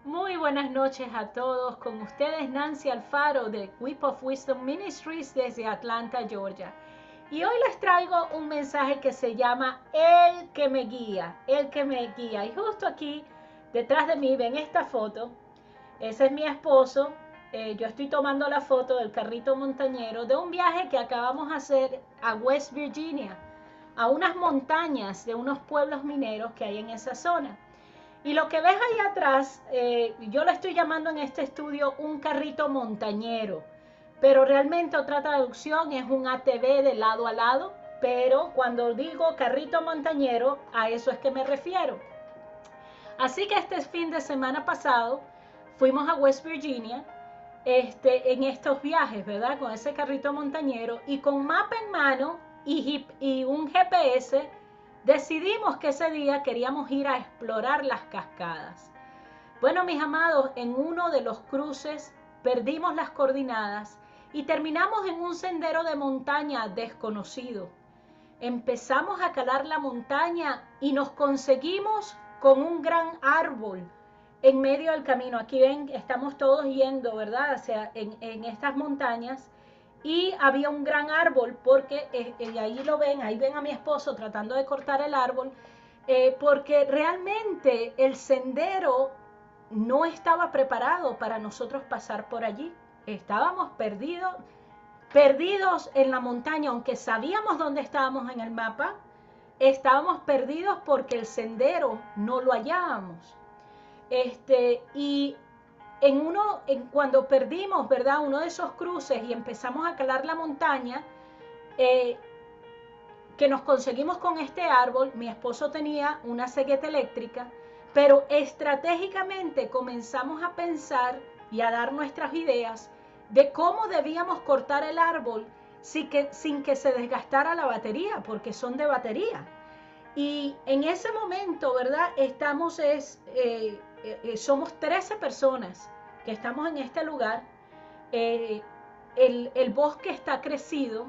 Muy buenas noches a todos. Con ustedes Nancy Alfaro de Whip of Wisdom Ministries desde Atlanta, Georgia. Y hoy les traigo un mensaje que se llama El que me guía, el que me guía. Y justo aquí detrás de mí ven esta foto. Ese es mi esposo. Yo estoy tomando la foto del carrito montañero de un viaje que acabamos de hacer a West Virginia, a unas montañas de unos pueblos mineros que hay en esa zona. Y lo que ves ahí atrás, yo lo estoy llamando en este estudio un carrito montañero, pero realmente otra traducción es un ATV de lado a lado, pero cuando digo carrito montañero, a eso es que me refiero. Así que este fin de semana pasado fuimos a West Virginia en estos viajes, ¿verdad? Con ese carrito montañero y con mapa en mano y un GPS. Decidimos que ese día queríamos ir a explorar las cascadas. Bueno, mis amados, en uno de los cruces perdimos las coordenadas y terminamos en un sendero de montaña desconocido. Empezamos a calar la montaña y nos conseguimos con un gran árbol en medio del camino. Aquí ven, estamos todos yendo, ¿verdad? O sea, en estas montañas. Y había un gran árbol porque, y ahí lo ven, ahí ven a mi esposo tratando de cortar el árbol, porque realmente el sendero no estaba preparado para nosotros pasar por allí. Estábamos perdidos en la montaña, aunque sabíamos dónde estábamos en el mapa, estábamos perdidos porque el sendero no lo hallábamos. Y cuando perdimos, ¿verdad? Uno de esos cruces y empezamos a calar la montaña, eh, que nos conseguimos con este árbol, mi esposo tenía una cegueta eléctrica, pero estratégicamente comenzamos a pensar y a dar nuestras ideas de cómo debíamos cortar el árbol sin que se desgastara la batería, porque son de batería. Y en ese momento, ¿verdad? Somos 13 personas que estamos en este lugar. Eh, el bosque está crecido.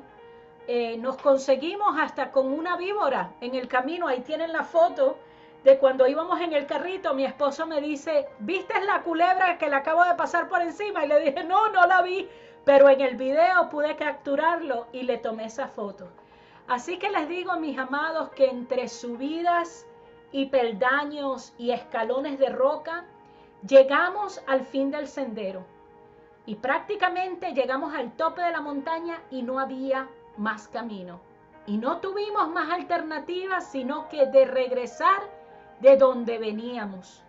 Nos conseguimos hasta con una víbora en el camino. Ahí tienen la foto de cuando íbamos en el carrito. Mi esposo me dice, ¿viste la culebra que le acabo de pasar por encima? Y le dije, no, no la vi. Pero en el video pude capturarlo y le tomé esa foto. Así que les digo, mis amados, que entre subidas y peldaños y escalones de roca, llegamos al fin del sendero. Y prácticamente llegamos al tope de la montaña y no había más camino. Y no tuvimos más alternativas sino que de regresar de donde veníamos.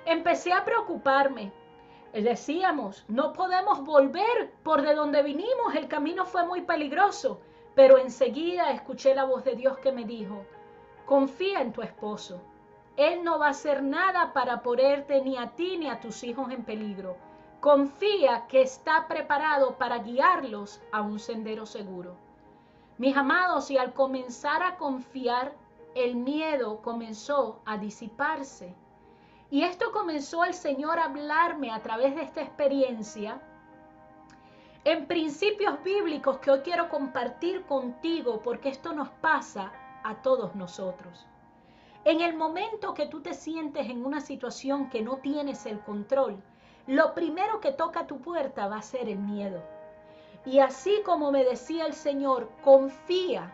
Empecé a preocuparme. Decíamos, no podemos volver por de donde vinimos, el camino fue muy peligroso. Pero enseguida escuché la voz de Dios que me dijo, confía en tu esposo. Él no va a hacer nada para ponerte ni a ti ni a tus hijos en peligro. Confía que está preparado para guiarlos a un sendero seguro. Mis amados, y al comenzar a confiar, el miedo comenzó a disiparse. Y esto comenzó el Señor a hablarme a través de esta experiencia en principios bíblicos que hoy quiero compartir contigo porque esto nos pasa a todos nosotros. En el momento que tú te sientes en una situación que no tienes el control, lo primero que toca a tu puerta va a ser el miedo. Y así como me decía el Señor, confía.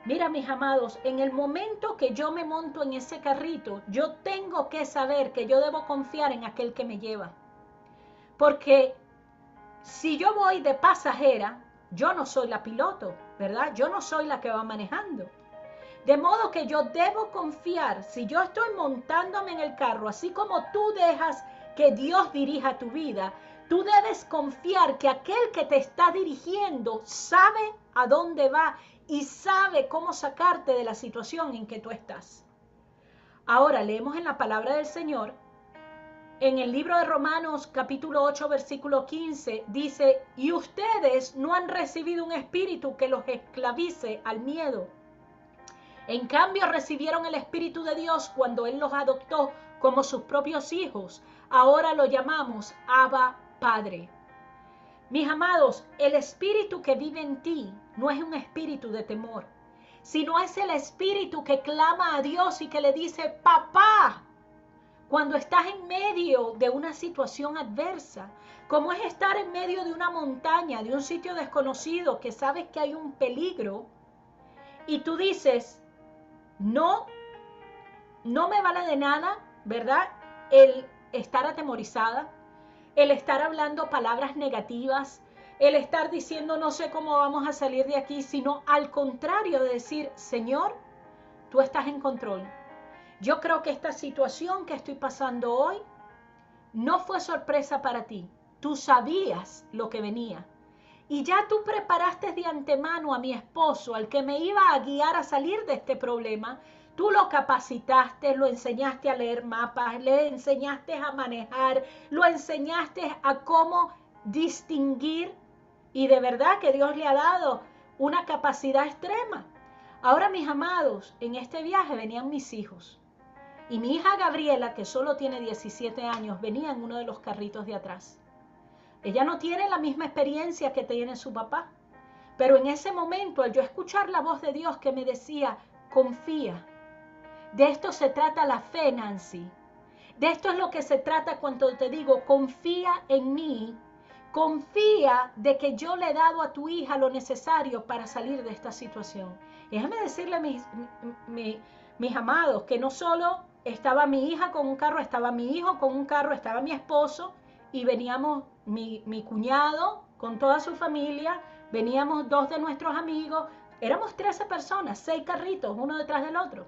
Mira, mis amados, en el momento que yo me monto en ese carrito, yo tengo que saber que yo debo confiar en aquel que me lleva. Porque si yo voy de pasajera, yo no soy la piloto, ¿verdad? Yo no soy la que va manejando. De modo que yo debo confiar, si yo estoy montándome en el carro, así como tú dejas que Dios dirija tu vida, tú debes confiar que aquel que te está dirigiendo sabe a dónde va y sabe cómo sacarte de la situación en que tú estás. Ahora leemos en la palabra del Señor, en el libro de Romanos capítulo 8 versículo 15, dice, y ustedes no han recibido un espíritu que los esclavice al miedo. En cambio recibieron el Espíritu de Dios cuando Él los adoptó como sus propios hijos. Ahora lo llamamos Abba Padre. Mis amados, el espíritu que vive en ti no es un espíritu de temor, sino es el espíritu que clama a Dios y que le dice, papá. cuando estás en medio de una situación adversa, como es estar en medio de una montaña, de un sitio desconocido, que sabes que hay un peligro, y tú dices, no, no me vale de nada, ¿verdad? El estar atemorizada, el estar hablando palabras negativas, el estar diciendo no sé cómo vamos a salir de aquí, sino al contrario de decir, Señor, tú estás en control. Yo creo que esta situación que estoy pasando hoy no fue sorpresa para ti. Tú sabías lo que venía. Y ya tú preparaste de antemano a mi esposo, al que me iba a guiar a salir de este problema. Tú lo capacitaste, lo enseñaste a leer mapas, le enseñaste a manejar, lo enseñaste a cómo distinguir. Y de verdad que Dios le ha dado una capacidad extrema. Ahora, mis amados, en este viaje venían mis hijos. Y mi hija Gabriela, que solo tiene 17 años, venía en uno de los carritos de atrás. Ella no tiene la misma experiencia que tiene su papá. Pero en ese momento, al yo escuchar la voz de Dios que me decía, confía. De esto se trata la fe, Nancy. De esto es lo que se trata cuando te digo, confía en mí. Confía de que yo le he dado a tu hija lo necesario para salir de esta situación. Y déjame decirle a mis amados que no solo estaba mi hija con un carro, estaba mi hijo con un carro, estaba mi esposo y veníamos mi cuñado con toda su familia, veníamos 2 de nuestros amigos, éramos 13 personas, 6 carritos, uno detrás del otro.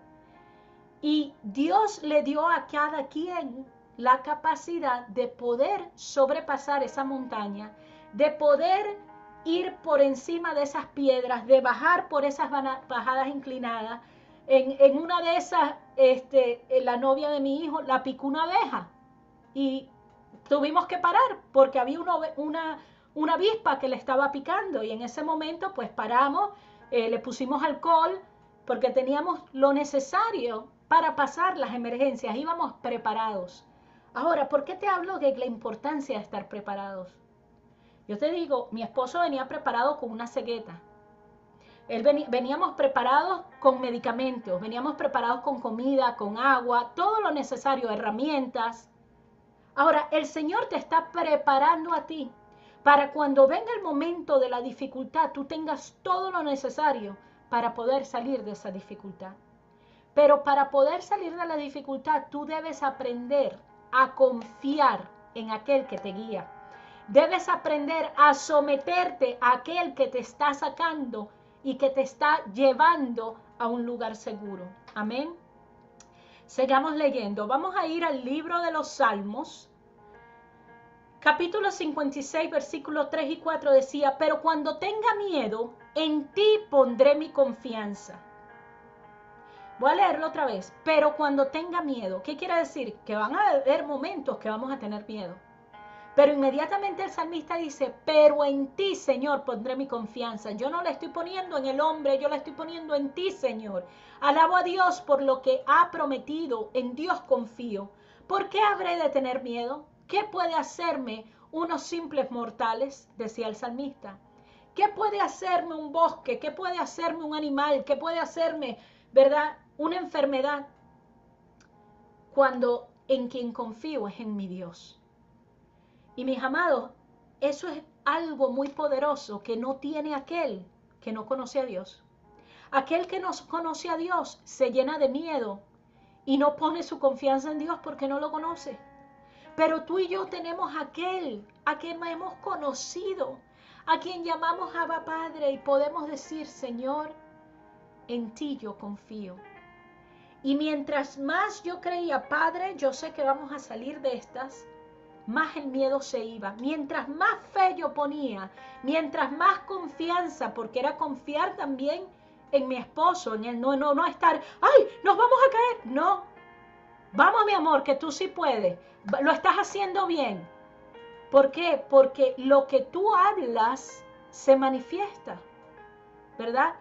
Y Dios le dio a cada quien la capacidad de poder sobrepasar esa montaña, de poder ir por encima de esas piedras, de bajar por esas bajadas inclinadas. En una de esas, la novia de mi hijo la picó una abeja y tuvimos que parar porque había una avispa que le estaba picando y en ese momento pues paramos, le pusimos alcohol porque teníamos lo necesario para pasar las emergencias, íbamos preparados. Ahora, ¿por qué te hablo de la importancia de estar preparados? Yo te digo, mi esposo venía preparado con una cegueta. Veníamos preparados con medicamentos, veníamos preparados con comida, con agua, todo lo necesario, herramientas. Ahora, el Señor te está preparando a ti para cuando venga el momento de la dificultad, tú tengas todo lo necesario para poder salir de esa dificultad. Pero para poder salir de la dificultad, tú debes aprender a confiar en aquel que te guía. Debes aprender a someterte a aquel que te está sacando y que te está llevando a un lugar seguro. Amén. Sigamos leyendo. Vamos a ir al libro de los Salmos. Capítulo 56, versículos 3 y 4 decía, pero cuando tenga miedo, en ti pondré mi confianza. Voy a leerlo otra vez. Pero cuando tenga miedo, ¿qué quiere decir? Que van a haber momentos que vamos a tener miedo. Pero inmediatamente el salmista dice, pero en ti, Señor, pondré mi confianza. Yo no la estoy poniendo en el hombre, yo la estoy poniendo en ti, Señor. Alabo a Dios por lo que ha prometido, en Dios confío. ¿Por qué habré de tener miedo? ¿Qué puede hacerme unos simples mortales? Decía el salmista. ¿Qué puede hacerme un bosque? ¿Qué puede hacerme un animal? ¿Qué puede hacerme, verdad, una enfermedad? Cuando en quien confío es en mi Dios. Y mis amados, eso es algo muy poderoso que no tiene aquel que no conoce a Dios. Aquel que no conoce a Dios se llena de miedo y no pone su confianza en Dios porque no lo conoce. Pero tú y yo tenemos aquel a quien hemos conocido, a quien llamamos Abba Padre y podemos decir, Señor, en ti yo confío. Y mientras más yo creía, Padre, yo sé que vamos a salir de estas, más el miedo se iba. Mientras más fe yo ponía, mientras más confianza, porque era confiar también en mi esposo, en él, no estar, ¡ay, nos vamos a caer! No, vamos mi amor, que tú sí puedes, lo estás haciendo bien. ¿Por qué? Porque lo que tú hablas se manifiesta, ¿verdad?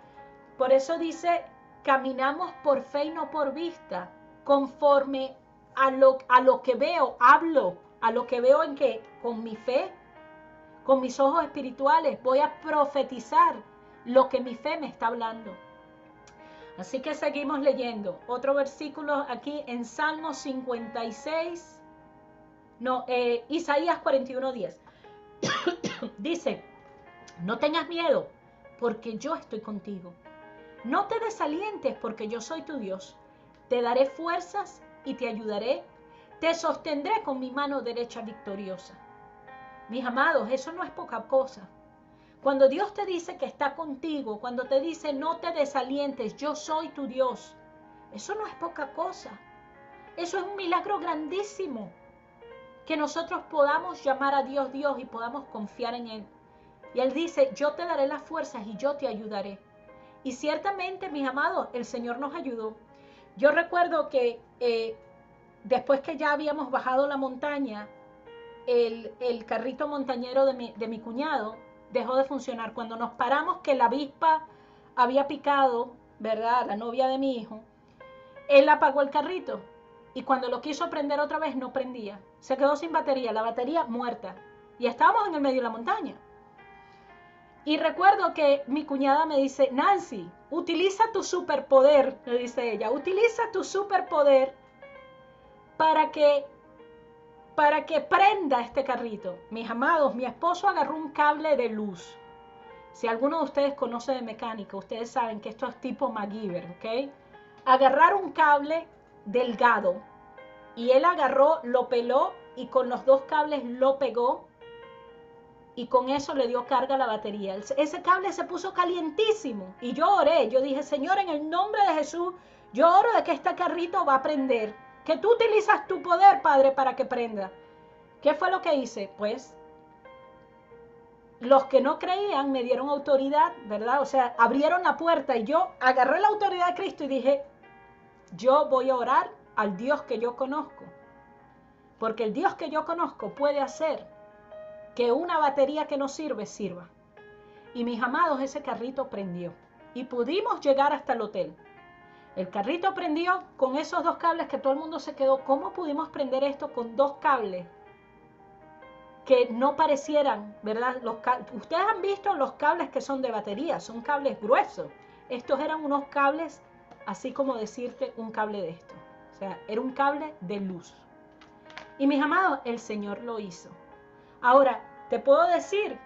Por eso dice, caminamos por fe y no por vista, conforme a lo que veo, hablo, a lo que veo en que con mi fe, con mis ojos espirituales, voy a profetizar lo que mi fe me está hablando. Así que seguimos leyendo. Otro versículo aquí en Salmo 56, Isaías 41:10. Dice, no tengas miedo, porque yo estoy contigo. No te desalientes, porque yo soy tu Dios. Te daré fuerzas y te ayudaré. Te sostendré con mi mano derecha victoriosa. Mis amados, eso no es poca cosa. Cuando Dios te dice que está contigo, cuando te dice no te desalientes, yo soy tu Dios, eso no es poca cosa. Eso es un milagro grandísimo. Que nosotros podamos llamar a Dios Dios y podamos confiar en Él. Y Él dice, yo te daré las fuerzas y yo te ayudaré. Y ciertamente, mis amados, el Señor nos ayudó. Yo recuerdo que después que ya habíamos bajado la montaña, el carrito montañero de mi cuñado dejó de funcionar. Cuando nos paramos que la avispa había picado, ¿verdad?, la novia de mi hijo, él apagó el carrito. Y cuando lo quiso prender otra vez, no prendía. Se quedó sin batería, la batería muerta. Y estábamos en el medio de la montaña. Y recuerdo que mi cuñada me dice, Nancy, utiliza tu superpoder, me dice ella, utiliza tu superpoder para que prenda este carrito. Mis amados, mi esposo agarró un cable de luz. Si alguno de ustedes conoce de mecánica, ustedes saben que esto es tipo MacGyver, ¿ok? Agarrar un cable delgado y él agarró, lo peló y con los dos cables lo pegó y con eso le dio carga a la batería. Ese cable se puso calientísimo y yo oré, yo dije, Señor, en el nombre de Jesús, yo oro de que este carrito va a prender, que tú utilizas tu poder, Padre, para que prenda. ¿Qué fue lo que hice? Pues los que no creían me dieron autoridad, ¿verdad? O sea, abrieron la puerta y yo agarré la autoridad de Cristo y dije, yo voy a orar al Dios que yo conozco, porque el Dios que yo conozco puede hacer que una batería que no sirve, sirva. Y mis amados, ese carrito prendió y pudimos llegar hasta el hotel. El carrito prendió con esos dos cables que todo el mundo se quedó. ¿Cómo pudimos prender esto con dos cables que no parecieran, ¿verdad? Ustedes han visto los cables que son de batería, son cables gruesos. Estos eran unos cables, así como decirte un cable de esto. O sea, era un cable de luz. Y mis amados, el Señor lo hizo. Ahora, te puedo decir,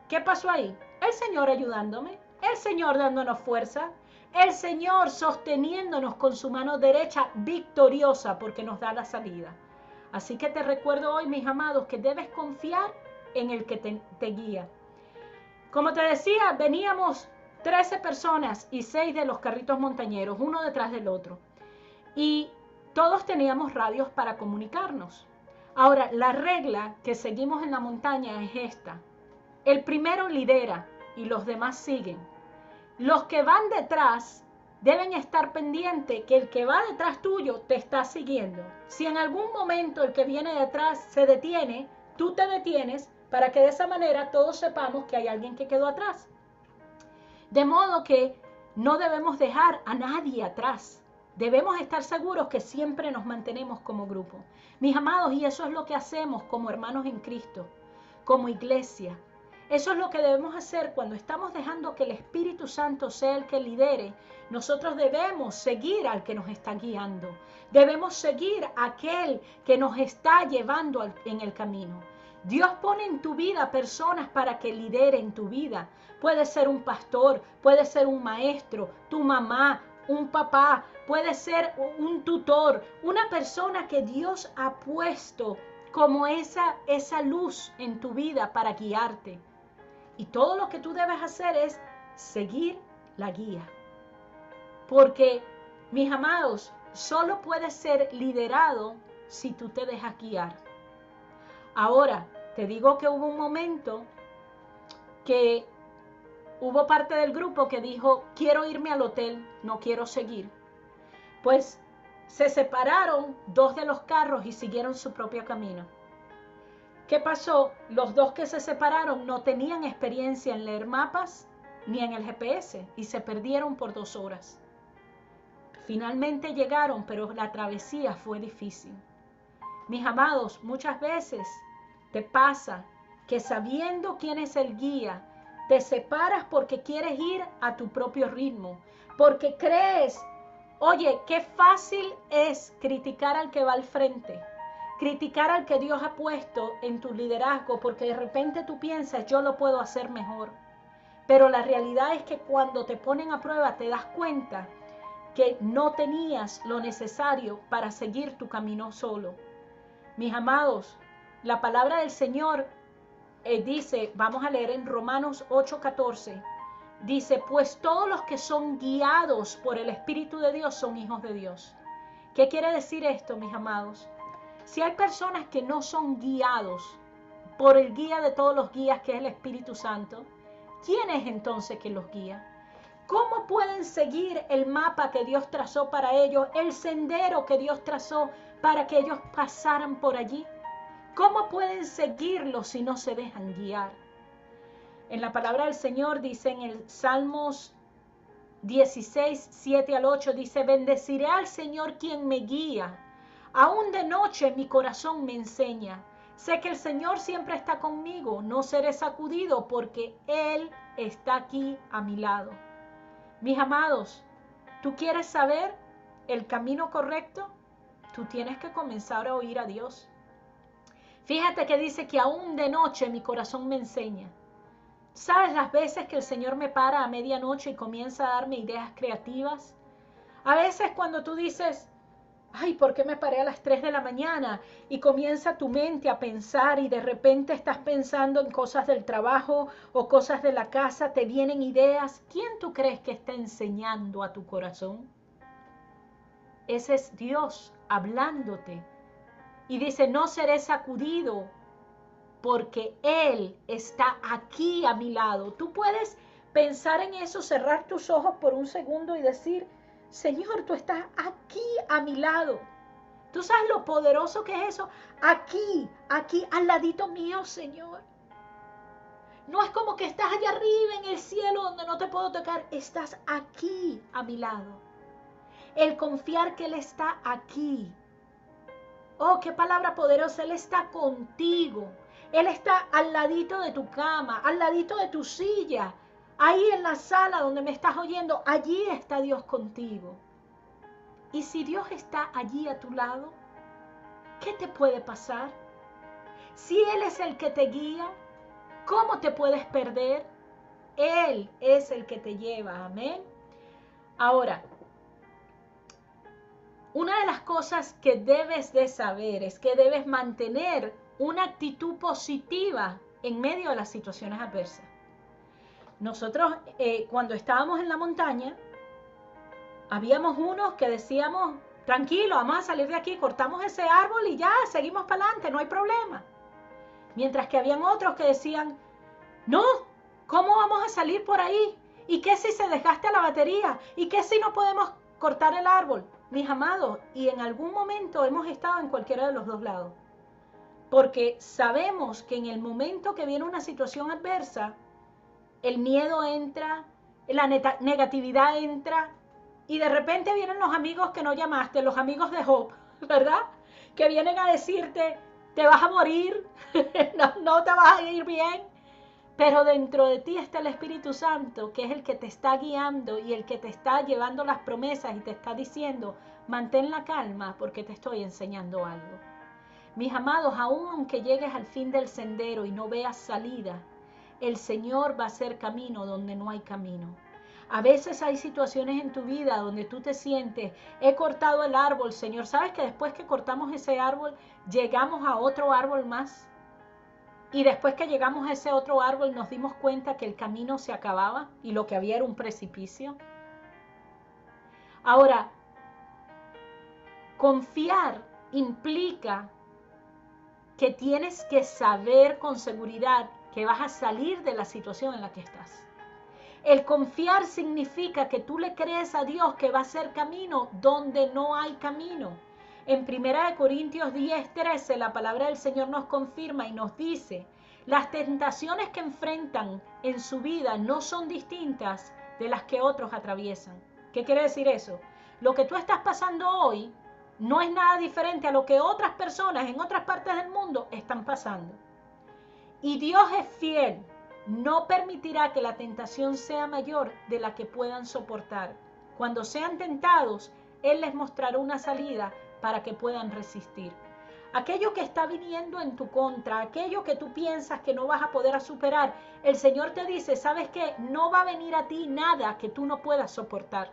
¿qué pasó ahí? El Señor ayudándome, el Señor dándonos fuerza, el Señor sosteniéndonos con su mano derecha victoriosa porque nos da la salida. Así que te recuerdo hoy, mis amados, que debes confiar en el que te guía. Como te decía, veníamos 13 personas y 6 de los carritos montañeros, uno detrás del otro. Y todos teníamos radios para comunicarnos. Ahora, la regla que seguimos en la montaña es esta. El primero lidera y los demás siguen. Los que van detrás deben estar pendientes que el que va detrás tuyo te está siguiendo. Si en algún momento el que viene detrás se detiene, tú te detienes para que de esa manera todos sepamos que hay alguien que quedó atrás. De modo que no debemos dejar a nadie atrás. Debemos estar seguros que siempre nos mantenemos como grupo. Mis amados, y eso es lo que hacemos como hermanos en Cristo, como iglesia. Eso es lo que debemos hacer cuando estamos dejando que el Espíritu Santo sea el que lidere. Nosotros debemos seguir al que nos está guiando. Debemos seguir a aquel que nos está llevando en el camino. Dios pone en tu vida personas para que lideren tu vida. Puede ser un pastor, puede ser un maestro, tu mamá, un papá, puede ser un tutor, una persona que Dios ha puesto como esa luz en tu vida para guiarte. Y todo lo que tú debes hacer es seguir la guía. Porque, mis amados, solo puedes ser liderado si tú te dejas guiar. Ahora, te digo que hubo un momento que hubo parte del grupo que dijo, quiero irme al hotel, no quiero seguir. Pues se separaron 2 de los carros y siguieron su propio camino. ¿Qué pasó? Los 2 que se separaron no tenían experiencia en leer mapas ni en el GPS y se perdieron por 2 horas. Finalmente llegaron, pero la travesía fue difícil. Mis amados, muchas veces te pasa que sabiendo quién es el guía, te separas porque quieres ir a tu propio ritmo, porque crees. Oye, qué fácil es criticar al que va al frente, criticar al que Dios ha puesto en tu liderazgo, porque de repente tú piensas, yo lo puedo hacer mejor. Pero la realidad es que cuando te ponen a prueba te das cuenta que no tenías lo necesario para seguir tu camino solo. Mis amados, la palabra del Señor dice, vamos a leer en Romanos 8:14, dice, pues todos los que son guiados por el Espíritu de Dios son hijos de Dios. ¿Qué quiere decir esto, mis amados? Si hay personas que no son guiados por el guía de todos los guías, que es el Espíritu Santo, ¿quién es entonces que los guía? ¿Cómo pueden seguir el mapa que Dios trazó para ellos, el sendero que Dios trazó para que ellos pasaran por allí? ¿Cómo pueden seguirlo si no se dejan guiar? En la palabra del Señor dice en el Salmos 16, 7 al 8, dice, bendeciré al Señor quien me guía. Aún de noche mi corazón me enseña. Sé que el Señor siempre está conmigo, no seré sacudido porque Él está aquí a mi lado. Mis amados, ¿tú quieres saber el camino correcto? Tú tienes que comenzar a oír a Dios. Fíjate que dice que aún de noche mi corazón me enseña. ¿Sabes las veces que el Señor me para a medianoche y comienza a darme ideas creativas? A veces cuando tú dices, ay, ¿por qué me paré a las 3 de la mañana? Y comienza tu mente a pensar y de repente estás pensando en cosas del trabajo o cosas de la casa, te vienen ideas. ¿Quién tú crees que está enseñando a tu corazón? Ese es Dios hablándote. Y dice, no seré sacudido porque Él está aquí a mi lado. Tú puedes pensar en eso, cerrar tus ojos por un segundo y decir, Señor, tú estás aquí a mi lado. ¿Tú sabes lo poderoso que es eso? Aquí, al ladito mío, Señor. No es como que estás allá arriba en el cielo donde no te puedo tocar. Estás aquí a mi lado. El confiar que Él está aquí. Oh, qué palabra poderosa. Él está contigo. Él está al ladito de tu cama, al ladito de tu silla. Ahí en la sala donde me estás oyendo, allí está Dios contigo. Y si Dios está allí a tu lado, ¿qué te puede pasar? Si Él es el que te guía, ¿cómo te puedes perder? Él es el que te lleva, amén. Ahora, una de las cosas que debes de saber es que debes mantener una actitud positiva en medio de las situaciones adversas. Nosotros, cuando estábamos en la montaña, habíamos unos que decíamos, tranquilo, vamos a salir de aquí, cortamos ese árbol y ya, seguimos para adelante, no hay problema. Mientras que habían otros que decían, no, ¿cómo vamos a salir por ahí? ¿Y qué si se desgasta la batería? ¿Y qué si no podemos cortar el árbol? Mis amados, y en algún momento hemos estado en cualquiera de los dos lados. Porque sabemos que en el momento que viene una situación adversa, el miedo entra, la negatividad entra, y de repente vienen los amigos que no llamaste, los amigos de Job, ¿verdad? Que vienen a decirte, te vas a morir, no te vas a ir bien. Pero dentro de ti está el Espíritu Santo, que es el que te está guiando y el que te está llevando las promesas y te está diciendo, mantén la calma porque te estoy enseñando algo. Mis amados, aun aunque llegues al fin del sendero y no veas salida, el Señor va a hacer camino donde no hay camino. A veces hay situaciones en tu vida donde tú te sientes, he cortado el árbol, Señor. ¿Sabes que después que cortamos ese árbol, llegamos a otro árbol más? Y después que llegamos a ese otro árbol nos dimos cuenta que el camino se acababa y lo que había era un precipicio. Ahora, confiar implica que tienes que saber con seguridad que vas a salir de la situación en la que estás. El confiar significa que tú le crees a Dios que va a hacer camino donde no hay camino. En 1 Corintios 10:13 la palabra del Señor nos confirma y nos dice, las tentaciones que enfrentan en su vida no son distintas de las que otros atraviesan. ¿Qué quiere decir eso? Lo que tú estás pasando hoy no es nada diferente a lo que otras personas en otras partes del mundo están pasando. Y Dios es fiel, no permitirá que la tentación sea mayor de la que puedan soportar. cuando sean tentados, Él les mostrará una salida para que puedan resistir. Aquello que está viniendo en tu contra, aquello que tú piensas que no vas a poder superar, el Señor te dice, ¿sabes qué? No va a venir a ti nada que tú no puedas soportar.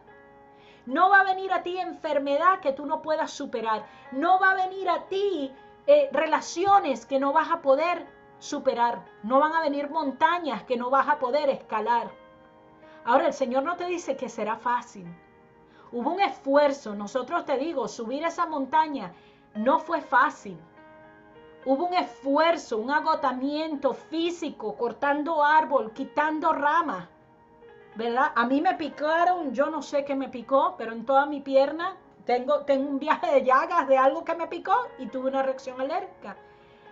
No va a venir a ti enfermedad que tú no puedas superar. No va a venir a ti relaciones que no vas a poder superar. No van a venir montañas que no vas a poder escalar. Ahora, el Señor no te dice que será fácil. Hubo un esfuerzo. Nosotros te digo, subir esa montaña no fue fácil. Hubo un esfuerzo, un agotamiento físico, cortando árbol, quitando ramas, ¿verdad? A mí me picaron, yo no sé qué me picó, pero en toda mi pierna tengo un viaje de llagas de algo que me picó y tuve una reacción alérgica.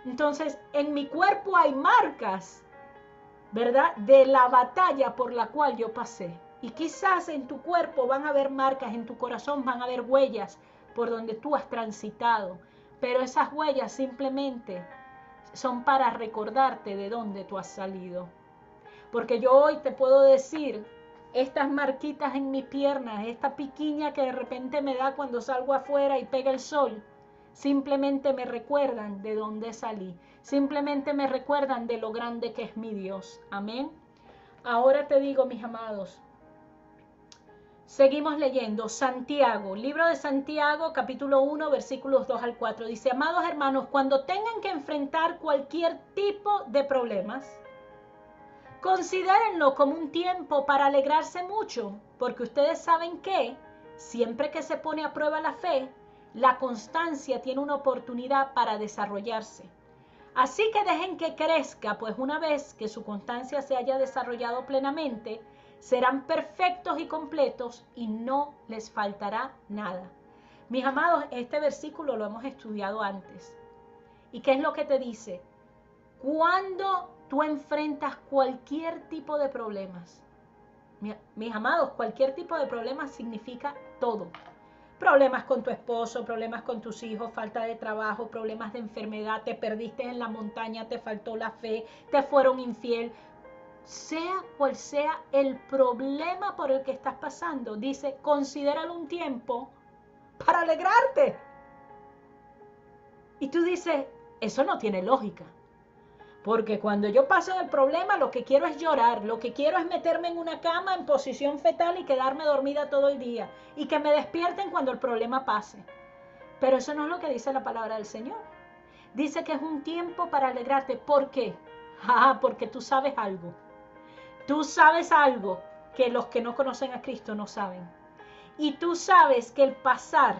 Entonces, en mi cuerpo hay marcas, ¿verdad? De la batalla por la cual yo pasé. Y quizás en tu cuerpo van a haber marcas, en tu corazón van a haber huellas por donde tú has transitado. Pero esas huellas simplemente son para recordarte de dónde tú has salido. Porque yo hoy te puedo decir, estas marquitas en mis piernas, esta piquiña que de repente me da cuando salgo afuera y pega el sol, simplemente me recuerdan de dónde salí. Simplemente me recuerdan de lo grande que es mi Dios. Amén. Ahora te digo, mis amados, seguimos leyendo Santiago, libro de Santiago, capítulo 1, versículos 2 al 4. Dice, amados hermanos, cuando tengan que enfrentar cualquier tipo de problemas, considérenlo como un tiempo para alegrarse mucho, porque ustedes saben que siempre que se pone a prueba la fe, la constancia tiene una oportunidad para desarrollarse. Así que dejen que crezca, pues una vez que su constancia se haya desarrollado plenamente, serán perfectos y completos y no les faltará nada. Mis amados, este versículo lo hemos estudiado antes. ¿Y qué es lo que te dice? Cuando tú enfrentas cualquier tipo de problemas, mis amados, cualquier tipo de problemas significa todo. Problemas con tu esposo, problemas con tus hijos, falta de trabajo, problemas de enfermedad, te perdiste en la montaña, te faltó la fe, te fueron infiel. Sea cual sea el problema por el que estás pasando, dice, considéralo un tiempo para alegrarte. Y tú dices, eso no tiene lógica. Porque cuando yo paso el problema, lo que quiero es llorar, lo que quiero es meterme en una cama en posición fetal y quedarme dormida todo el día. Y que me despierten cuando el problema pase. Pero eso no es lo que dice la palabra del Señor. Dice que es un tiempo para alegrarte. ¿Por qué? Porque tú sabes algo. Tú sabes algo que los que no conocen a Cristo no saben. Y tú sabes que el pasar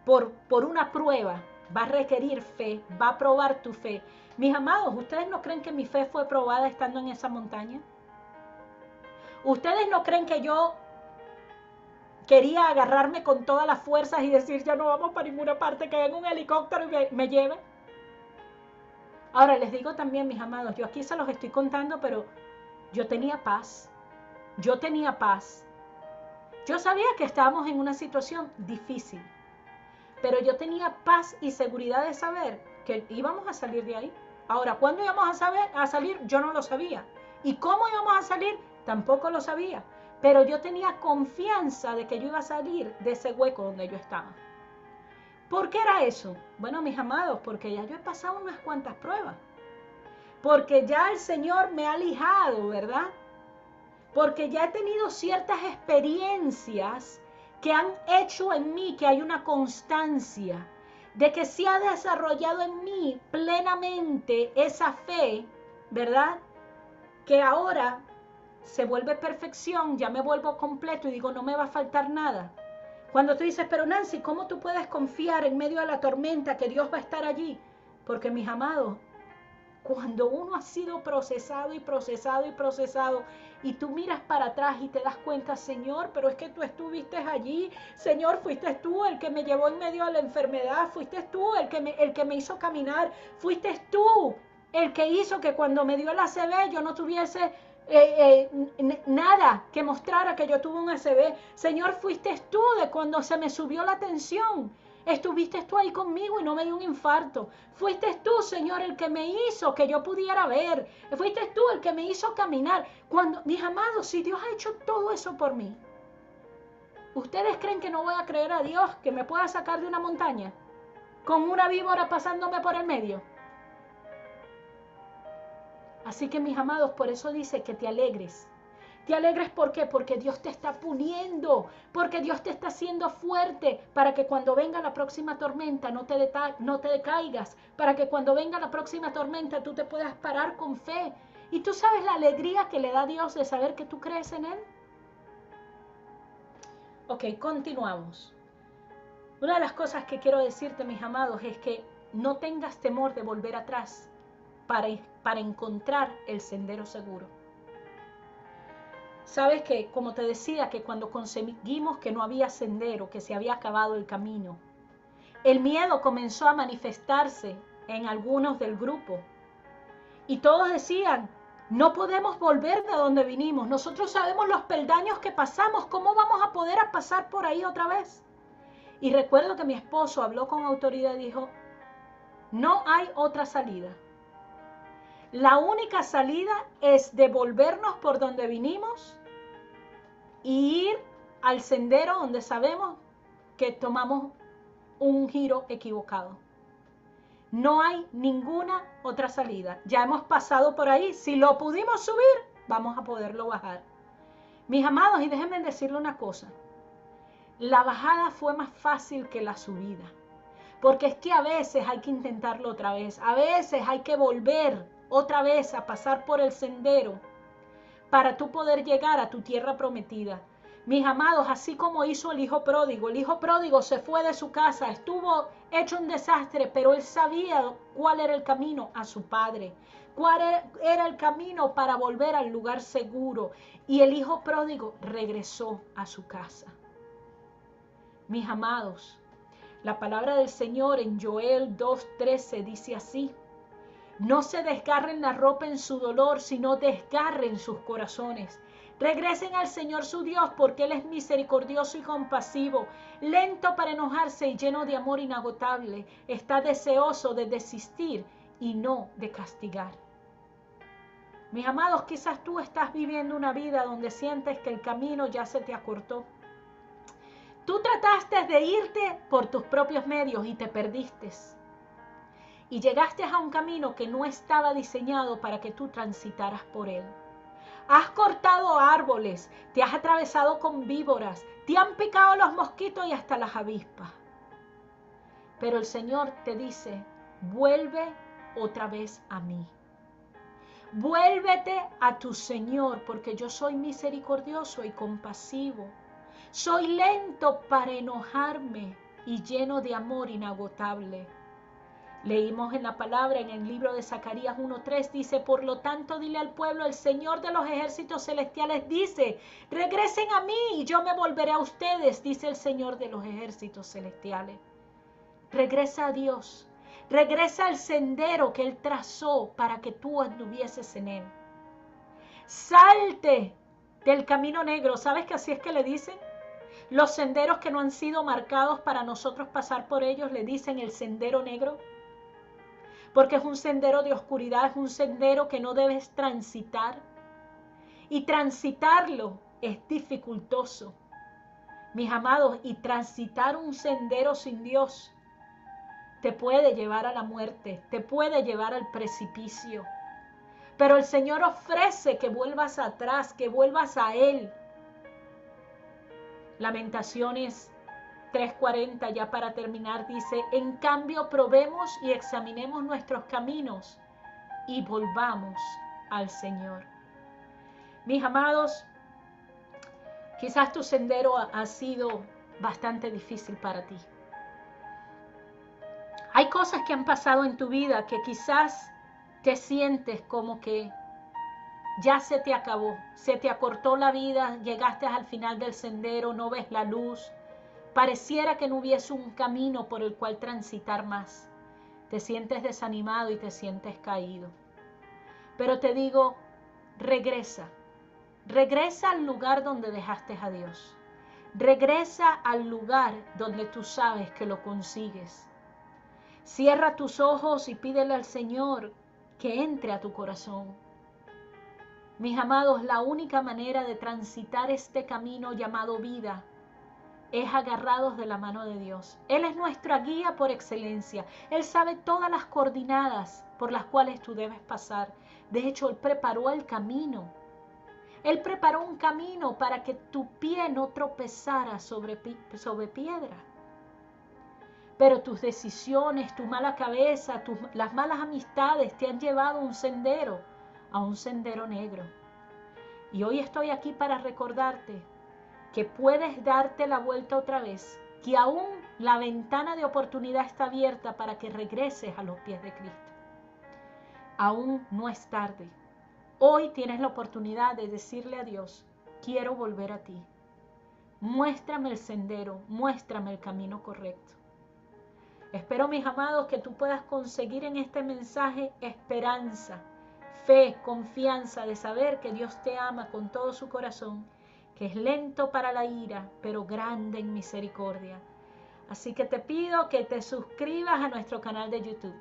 por una prueba va a requerir fe, va a probar tu fe. Mis amados, ¿ustedes no creen que mi fe fue probada estando en esa montaña? ¿Ustedes no creen que yo quería agarrarme con todas las fuerzas y decir, ya no vamos para ninguna parte, que venga un helicóptero y me lleve? Ahora les digo también, mis amados, yo aquí se los estoy contando, pero yo tenía paz. Yo tenía paz. Yo sabía que estábamos en una situación difícil, pero yo tenía paz y seguridad de saber que íbamos a salir de ahí. Ahora, ¿cuándo íbamos a salir? Yo no lo sabía. ¿Y cómo íbamos a salir? Tampoco lo sabía. Pero yo tenía confianza de que yo iba a salir de ese hueco donde yo estaba. ¿Por qué era eso? Bueno, mis amados, porque ya yo he pasado unas cuantas pruebas. Porque ya el Señor me ha lijado, ¿verdad? Porque ya he tenido ciertas experiencias que han hecho en mí que hay una constancia, de que se ha desarrollado en mí plenamente esa fe, ¿verdad? Que ahora se vuelve perfección, ya me vuelvo completo y digo, no me va a faltar nada. Cuando tú dices, pero Nancy, ¿cómo tú puedes confiar en medio de la tormenta que Dios va a estar allí? Porque, mis amados, cuando uno ha sido procesado y procesado y procesado y tú miras para atrás y te das cuenta, Señor, pero es que tú estuviste allí, Señor, fuiste tú el que me llevó en medio de la enfermedad, fuiste tú el que me hizo caminar, fuiste tú el que hizo que cuando me dio el ACV yo no tuviese nada que mostrara que yo tuve un ACV. Señor, fuiste tú de cuando se me subió la tensión. Estuviste tú ahí conmigo y no me dio un infarto. Fuiste tú, Señor, el que me hizo que yo pudiera ver. Fuiste tú el que me hizo caminar. Cuando, mis amados, si Dios ha hecho todo eso por mí, ¿Ustedes creen que no voy a creer a Dios que me pueda sacar de una montaña con una víbora pasándome por el medio? Así que mis amados, por eso dice que te alegres. Te alegres, ¿por qué? Porque Dios te está poniendo, porque Dios te está haciendo fuerte para que cuando venga la próxima tormenta no te decaigas, para que cuando venga la próxima tormenta tú te puedas parar con fe. ¿Y tú sabes la alegría que le da a Dios de saber que tú crees en Él? Ok, continuamos. Una de las cosas que quiero decirte, mis amados, es que no tengas temor de volver atrás para encontrar el sendero seguro. Sabes que, como te decía, que cuando conseguimos que no había sendero, que se había acabado el camino, el miedo comenzó a manifestarse en algunos del grupo. Y todos decían, no podemos volver de donde vinimos. Nosotros sabemos los peldaños que pasamos. ¿Cómo vamos a poder pasar por ahí otra vez? Y recuerdo que mi esposo habló con autoridad y dijo, no hay otra salida. La única salida es devolvernos por donde vinimos y ir al sendero donde sabemos que tomamos un giro equivocado. No hay ninguna otra salida. Ya hemos pasado por ahí. Si lo pudimos subir, vamos a poderlo bajar. Mis amados, y déjenme decirle una cosa. La bajada fue más fácil que la subida. Porque es que a veces hay que intentarlo otra vez. A veces hay que volver otra vez a pasar por el sendero para tú poder llegar a tu tierra prometida. Mis amados, así como hizo el hijo pródigo se fue de su casa, estuvo hecho un desastre, pero él sabía cuál era el camino a su padre, cuál era el camino para volver al lugar seguro. Y el hijo pródigo regresó a su casa. Mis amados, la palabra del Señor en Joel 2:13 dice así: no se desgarren la ropa en su dolor, sino desgarren sus corazones. Regresen al Señor su Dios, porque Él es misericordioso y compasivo, lento para enojarse y lleno de amor inagotable. Está deseoso de desistir y no de castigar. Mis amados, quizás tú estás viviendo una vida donde sientes que el camino ya se te acortó. Tú trataste de irte por tus propios medios y te perdiste. Y llegaste a un camino que no estaba diseñado para que tú transitaras por él. Has cortado árboles, te has atravesado con víboras, te han picado los mosquitos y hasta las avispas. Pero el Señor te dice, vuelve otra vez a mí. Vuélvete a tu Señor, porque yo soy misericordioso y compasivo. Soy lento para enojarme y lleno de amor inagotable. Leímos en la palabra en el libro de Zacarías 1:3, dice, por lo tanto dile al pueblo, el Señor de los ejércitos celestiales dice, regresen a mí y yo me volveré a ustedes, dice el Señor de los ejércitos celestiales. Regresa a Dios, regresa al sendero que Él trazó para que tú anduvieses en Él. Salte del camino negro. ¿Sabes que así es que le dicen? Los senderos que no han sido marcados para nosotros pasar por ellos le dicen el sendero negro. Porque es un sendero de oscuridad, es un sendero que no debes transitar. Y transitarlo es dificultoso. Mis amados, y transitar un sendero sin Dios te puede llevar a la muerte, te puede llevar al precipicio. Pero el Señor ofrece que vuelvas atrás, que vuelvas a Él. Lamentaciones 3:40, ya para terminar, dice, en cambio probemos y examinemos nuestros caminos y volvamos al Señor. Mis amados, quizás tu sendero ha sido bastante difícil para ti. Hay cosas que han pasado en tu vida que quizás te sientes como que ya se te acabó, se te acortó la vida, llegaste al final del sendero, no ves la luz. Pareciera que no hubiese un camino por el cual transitar más. Te sientes desanimado y te sientes caído. Pero te digo, regresa. Regresa al lugar donde dejaste a Dios. Regresa al lugar donde tú sabes que lo consigues. Cierra tus ojos y pídele al Señor que entre a tu corazón. Mis amados, la única manera de transitar este camino llamado vida es agarrados de la mano de Dios. Él es nuestra guía por excelencia. Él sabe todas las coordenadas por las cuales tú debes pasar. De hecho, Él preparó el camino. Él preparó un camino para que tu pie no tropezara sobre piedra. Pero tus decisiones, tu mala cabeza, las malas amistades te han llevado a un sendero negro. Y hoy estoy aquí para recordarte que puedes darte la vuelta otra vez, que aún la ventana de oportunidad está abierta para que regreses a los pies de Cristo. Aún no es tarde. Hoy tienes la oportunidad de decirle a Dios, quiero volver a ti. Muéstrame el sendero, muéstrame el camino correcto. Espero, mis amados, que tú puedas conseguir en este mensaje esperanza, fe, confianza de saber que Dios te ama con todo su corazón, que es lento para la ira, pero grande en misericordia. Así que te pido que te suscribas a nuestro canal de YouTube.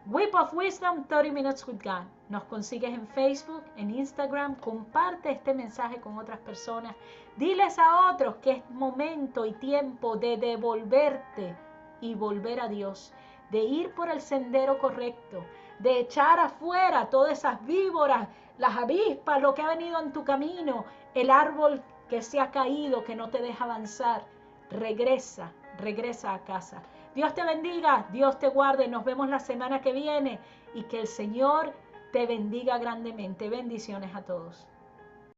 Whip of Wisdom, 30 Minutes with God. Nos consigues en Facebook, en Instagram. Comparte este mensaje con otras personas. Diles a otros que es momento y tiempo de devolverte y volver a Dios, de ir por el sendero correcto, de echar afuera todas esas víboras, las avispas, lo que ha venido en tu camino, el árbol que se ha caído, que no te deja avanzar. Regresa a casa. Dios te bendiga, Dios te guarde. Nos vemos la semana que viene y que el Señor te bendiga grandemente. Bendiciones a todos.